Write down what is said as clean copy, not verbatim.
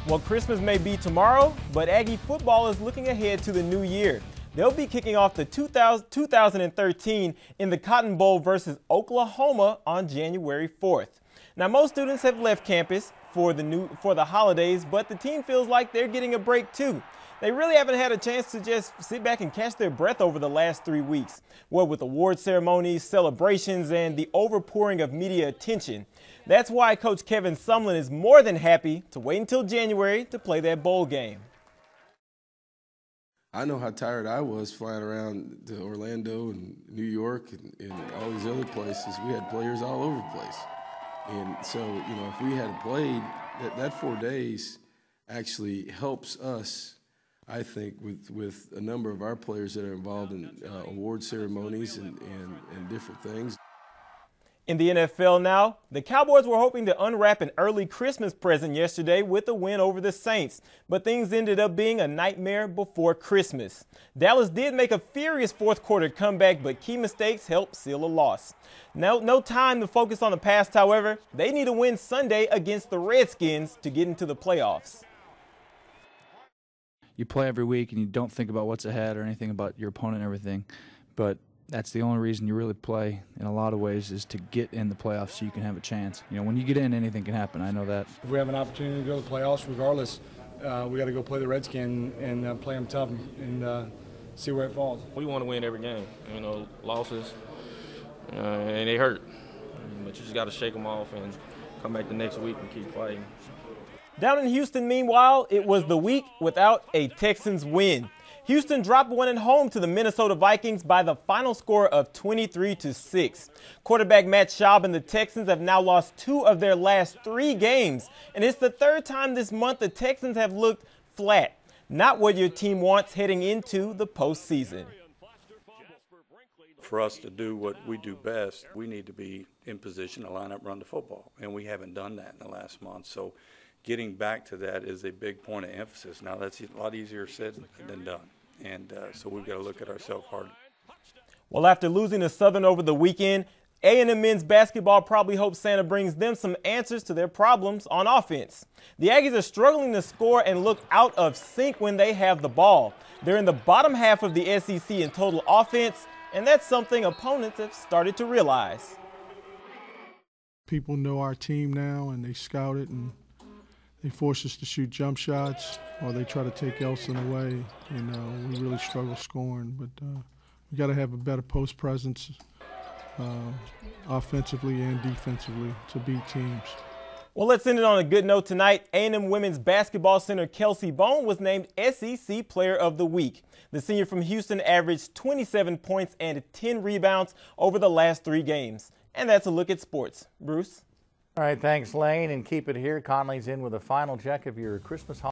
Well, Christmas may be tomorrow, but Aggie football is looking ahead to the new year. They'll be kicking off the 2013 in the Cotton Bowl versus Oklahoma on January 4th. Now, most students have left campus for the holidays, but the team feels like they're getting a break too. They really haven't had a chance to just sit back and catch their breath over the last 3 weeks, what with award ceremonies, celebrations, and the overpouring of media attention. That's why Coach Kevin Sumlin is more than happy to wait until January to play that bowl game. I know how tired I was flying around to Orlando and New York and all these other places. We had players all over the place. And so, you know, if we had played, that 4 days actually helps us, I think, with a number of our players that are involved in award ceremonies and different things. In the NFL now, the Cowboys were hoping to unwrap an early Christmas present yesterday with a win over the Saints, but things ended up being a nightmare before Christmas. Dallas did make a furious fourth quarter comeback, but key mistakes helped seal a loss. No time to focus on the past, however. They need a win Sunday against the Redskins to get into the playoffs. You play every week and you don't think about what's ahead or anything about your opponent and everything, but that's the only reason you really play in a lot of ways, is to get in the playoffs so you can have a chance. You know, when you get in, anything can happen. I know that. If we have an opportunity to go to the playoffs, regardless, we got to go play the Redskins and play them tough and see where it falls. We want to win every game. You know, losses, and they hurt. But you just got to shake them off and come back the next week and keep fighting. Down in Houston, meanwhile, it was the week without a Texans win. Houston dropped one at home to the Minnesota Vikings by the final score of 23-6. Quarterback Matt Schaub and the Texans have now lost 2 of their last 3 games, and it's the 3rd time this month the Texans have looked flat. Not what your team wants heading into the postseason. For us to do what we do best, we need to be in position to line up, run the football, and we haven't done that in the last month. So getting back to that is a big point of emphasis. Now, that's a lot easier said than done, and so we've got to look at ourselves hard. Well, after losing to Southern over the weekend, A&M men's basketball probably hopes Santa brings them some answers to their problems on offense. The Aggies are struggling to score and look out of sync when they have the ball. They're in the bottom half of the SEC in total offense, and that's something opponents have started to realize. People know our team now, and they scout it, and they force us to shoot jump shots, or they try to take Elson away, and we really struggle scoring. But we got to have a better post presence, offensively and defensively, to beat teams. Well, let's end it on a good note tonight. A&M women's basketball center Kelsey Bone was named SEC Player of the Week. The senior from Houston averaged 27 points and 10 rebounds over the last 3 games. And that's a look at sports. Bruce? All right, thanks, Lane, and keep it here. Conley's in with a final check of your Christmas holiday.